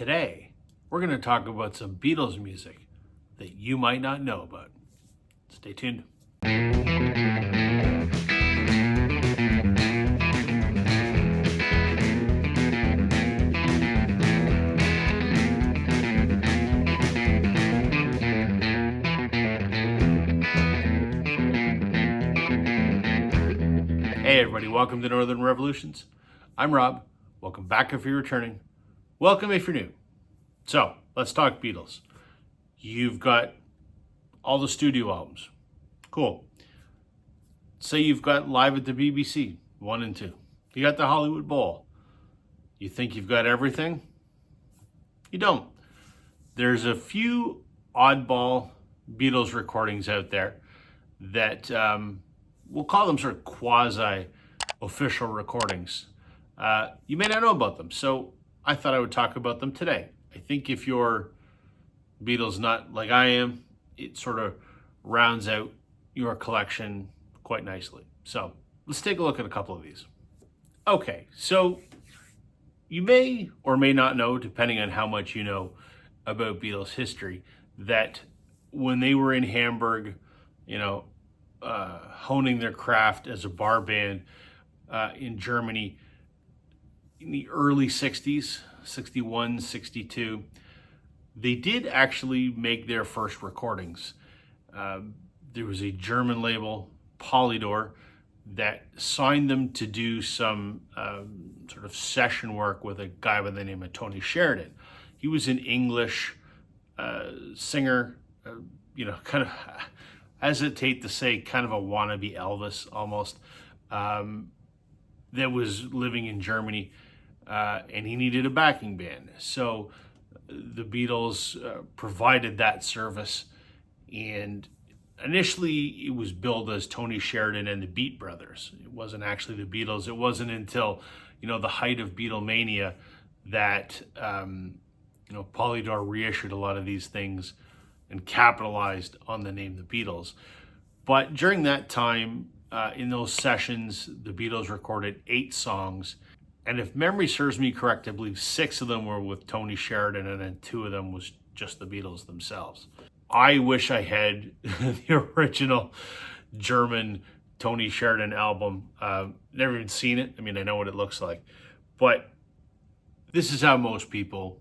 Today, we're going to talk about some Beatles music that you might not know about. Stay tuned. Hey everybody, welcome to Northern Revolutions. I'm Rob. Welcome back if you're returning. Welcome if you're new. So, let's talk Beatles. You've got all the studio albums. Cool. Say you've got Live at the BBC, 1 and 2. You got the Hollywood Bowl. You think you've got everything? You don't. There's a few oddball Beatles recordings out there that we'll call them sort of quasi-official recordings. You may not know about them, so I thought I would talk about them today. I think if you're Beatles nut like I am, it sort of rounds out your collection quite nicely. So let's take a look at a couple of these. Okay, so you may or may not know, depending on how much you know about Beatles history, that when they were in Hamburg, honing their craft as a bar band in Germany in the early 60s, 61, 62, they did actually make their first recordings. There was a German label, Polydor, that signed them to do some sort of session work with a guy by the name of Tony Sheridan. He was an English singer, kind of, hesitate to say, kind of a wannabe Elvis almost, that was living in Germany, and he needed a backing band. So the Beatles provided that service, and initially it was billed as Tony Sheridan and the Beat Brothers. It wasn't actually the Beatles. It wasn't until, the height of Beatlemania that, Polydor reissued a lot of these things and capitalized on the name The Beatles. But during that time, in those sessions, the Beatles recorded 8 songs. And if memory serves me correct, I believe 6 of them were with Tony Sheridan, and then 2 of them was just the Beatles themselves. I wish I had the original German Tony Sheridan album. Never even seen it. I mean, I know what it looks like. But this is how most people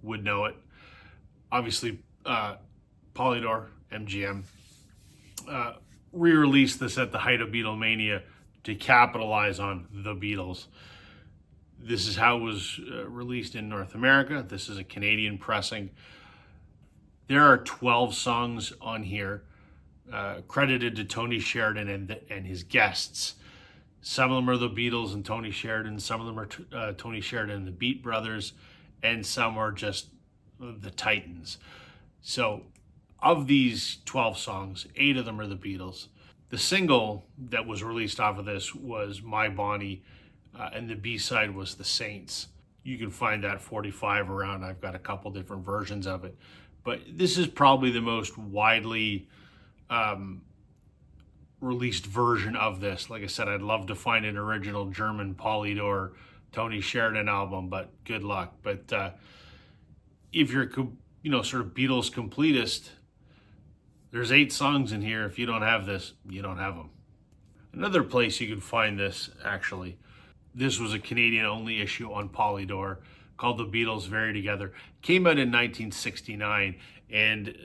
would know it. Obviously, Polydor, MGM, re-released this at the height of Beatlemania to capitalize on the Beatles. This is how it was released in North America. This is a Canadian pressing. There are 12 songs on here credited to Tony Sheridan and his guests. Some of them are the Beatles and Tony Sheridan. Some of them are Tony Sheridan and the Beat Brothers. And some are just the Titans. So of these 12 songs, 8 of them are the Beatles. The single that was released off of this was My Bonnie, and the B-side was The Saints. You can find that 45 around. I've got a couple different versions of it. But this is probably the most widely released version of this. Like I said, I'd love to find an original German Polydor Tony Sheridan album, but good luck. But if you're, sort of Beatles completist, there's 8 songs in here. If you don't have this, you don't have them. Another place you can find this, actually, this was a Canadian-only issue on Polydor called The Beatles Very Together. Came out in 1969, and,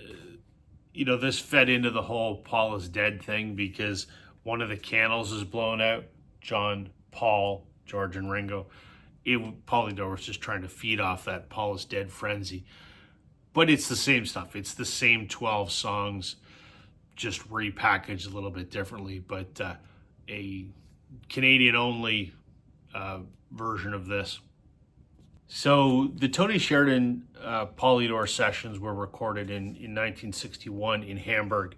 this fed into the whole Paul is dead thing because one of the candles is blown out. John, Paul, George, and Ringo. Polydor was just trying to feed off that Paul is dead frenzy. But it's the same stuff. It's the same 12 songs, just repackaged a little bit differently. But a Canadian-only version of this. So the Tony Sheridan Polydor sessions were recorded in 1961 in Hamburg.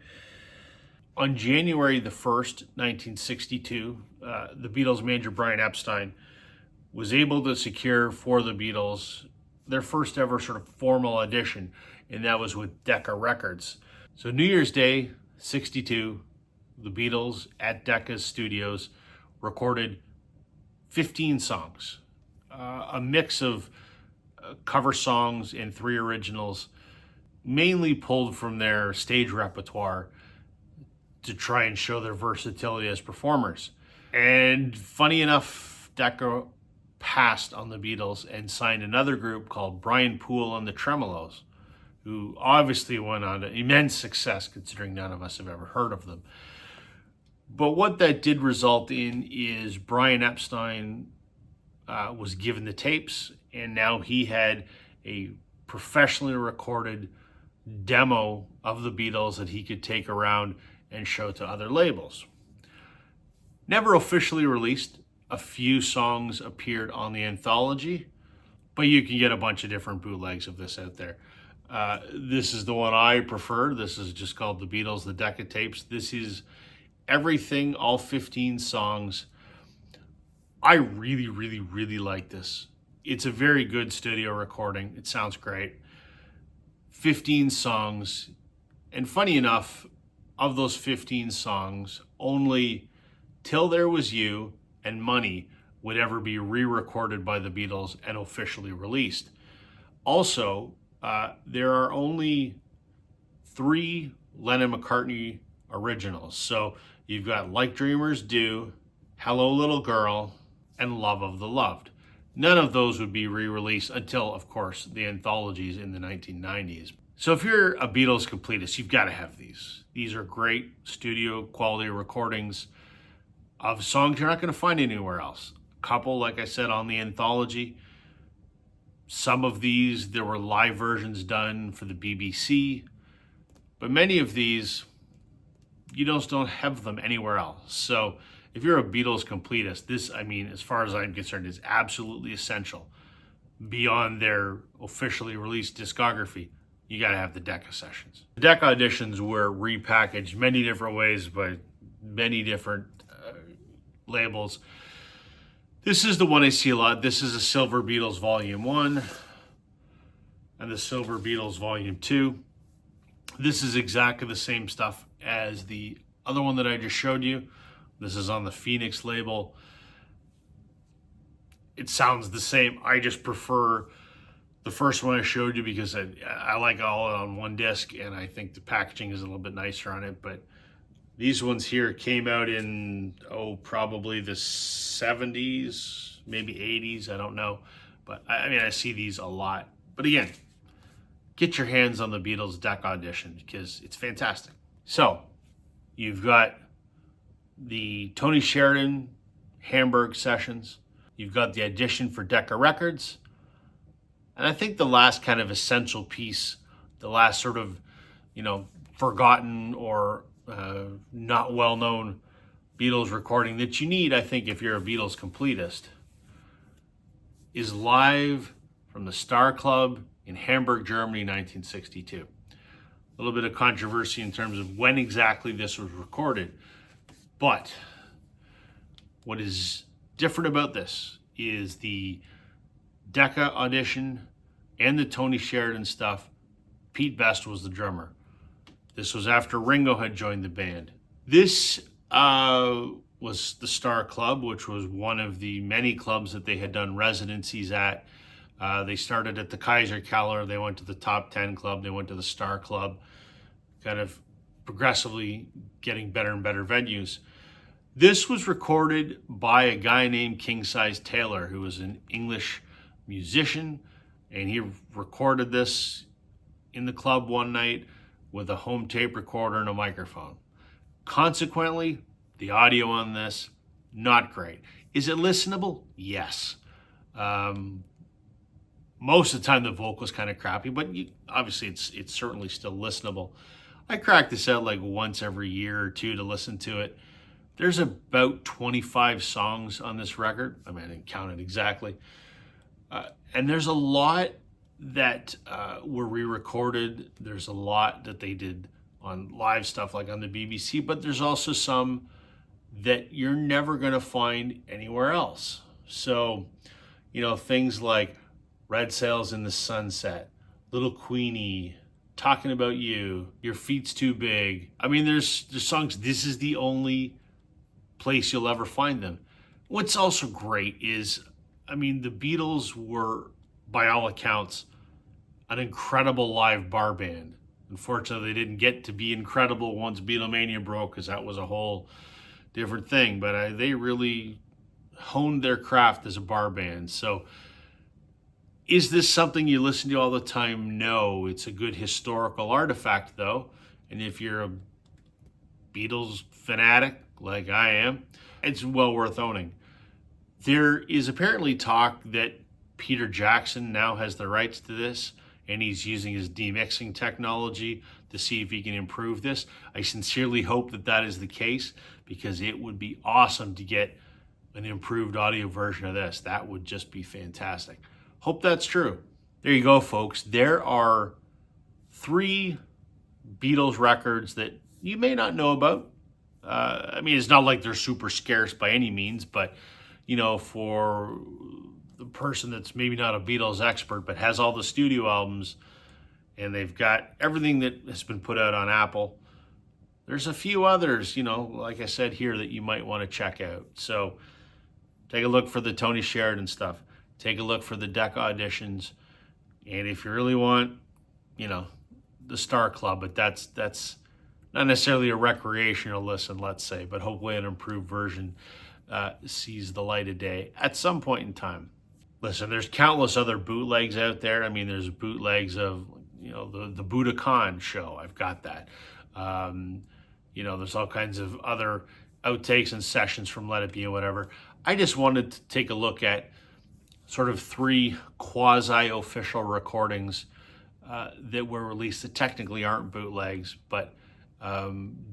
On January the 1st, 1962, the Beatles' manager Brian Epstein was able to secure for the Beatles their first ever sort of formal audition, and that was with Decca Records. So New Year's Day, 62, the Beatles at Decca's studios recorded 15 songs, a mix of cover songs and 3 originals, mainly pulled from their stage repertoire to try and show their versatility as performers. And funny enough, Decca passed on the Beatles and signed another group called Brian Poole and the Tremolos, who obviously went on to immense success considering none of us have ever heard of them. But what that did result in is Brian Epstein was given the tapes, and now he had a professionally recorded demo of the Beatles that he could take around and show to other labels. Never officially released. A few songs appeared on the anthology, but you can get a bunch of different bootlegs of this out there. This is the one I prefer. This is just called The Beatles, the Decca Tapes. This is everything, all 15 songs. I really, really, really like this. It's a very good studio recording. It sounds great. 15 songs. And funny enough, of those 15 songs, only Till There Was You and Money would ever be re-recorded by the Beatles and officially released. Also, there are only 3 Lennon-McCartney originals. So you've got Like Dreamers Do, Hello Little Girl, and Love of the Loved. None of those would be re-released until, of course, the anthologies in the 1990s. So if you're a Beatles completist, you've got to have these. These are great studio quality recordings of songs you're not going to find anywhere else. A couple, like I said, on the anthology. Some of these, there were live versions done for the BBC. But many of these, you just don't have them anywhere else. So if you're a Beatles completist, this, I mean, as far as I'm concerned, is absolutely essential. Beyond their officially released discography, you got to have the Decca sessions. The Decca editions were repackaged many different ways by many different labels. This is the one I see a lot. This is a Silver Beatles Volume 1 and the Silver Beatles Volume 2. This is exactly the same stuff as the other one that I just showed you. This is on the Phoenix label. It sounds the same. I just prefer the first one I showed you because I like all on one disc, and I think the packaging is a little bit nicer on it. But these ones here came out in, probably the 70s, maybe 80s, I don't know. But I mean, I see these a lot. But again, get your hands on the Beatles Decca edition because it's fantastic. So you've got the Tony Sheridan Hamburg sessions. You've got the edition for Decca Records. And I think the last kind of essential piece, the last sort of, forgotten or not well-known Beatles recording that you need, I think, if you're a Beatles completist, is Live from the Star Club in Hamburg, Germany, 1962. A little bit of controversy in terms of when exactly this was recorded. But what is different about this is the Decca audition and the Tony Sheridan stuff. Pete Best was the drummer. This was after Ringo had joined the band. This was the Star Club, which was one of the many clubs that they had done residencies at. They started at the Kaiser Keller. They went to the Top 10 Club. They went to the Star Club, kind of progressively getting better and better venues. This was recorded by a guy named King Size Taylor, who was an English musician, and he recorded this in the club one night with a home tape recorder and a microphone. Consequently, the audio on this, not great. Is it listenable? Yes. Most of the time the vocal's kind of crappy, but obviously it's certainly still listenable. I crack this out like once every year or two to listen to it. There's about 25 songs on this record. I mean, I didn't count it exactly. And there's a lot that were re-recorded. There's a lot that they did on live stuff like on the BBC, but there's also some that you're never going to find anywhere else. So, things like Red Sails in the Sunset, Little Queenie, Talking About You, Your Feet's Too Big. I mean, there's songs, this is the only place you'll ever find them. What's also great is, the Beatles were by all accounts, an incredible live bar band. Unfortunately, they didn't get to be incredible once Beatlemania broke, because that was a whole different thing. But they really honed their craft as a bar band. So is this something you listen to all the time? No. It's a good historical artifact, though. And if you're a Beatles fanatic like I am, it's well worth owning. There is apparently talk that Peter Jackson now has the rights to this, and he's using his demixing technology to see if he can improve this. I sincerely hope that that is the case, because it would be awesome to get an improved audio version of this. That would just be fantastic. Hope that's true. There you go, folks. There are 3 Beatles records that you may not know about. I mean, it's not like they're super scarce by any means, but, you know, for the person that's maybe not a Beatles expert, but has all the studio albums, and they've got everything that has been put out on Apple, there's a few others, you know, like I said here, that you might want to check out. So take a look for the Tony Sheridan stuff. Take a look for the Deck auditions. And if you really want, you know, the Star Club, but that's not necessarily a recreational listen, let's say, but hopefully an improved version sees the light of day at some point in time. Listen, there's countless other bootlegs out there. I mean, there's bootlegs of, you know, the Budokan show. I've got that. You know, there's all kinds of other outtakes and sessions from Let It Be and whatever. I just wanted to take a look at sort of 3 quasi-official recordings that were released that technically aren't bootlegs, but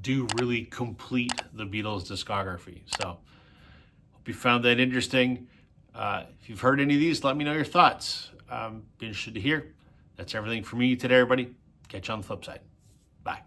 do really complete the Beatles discography. So hope you found that interesting. If you've heard any of these, let me know your thoughts. Be interested to hear. That's everything for me today, everybody. Catch you on the flip side. Bye.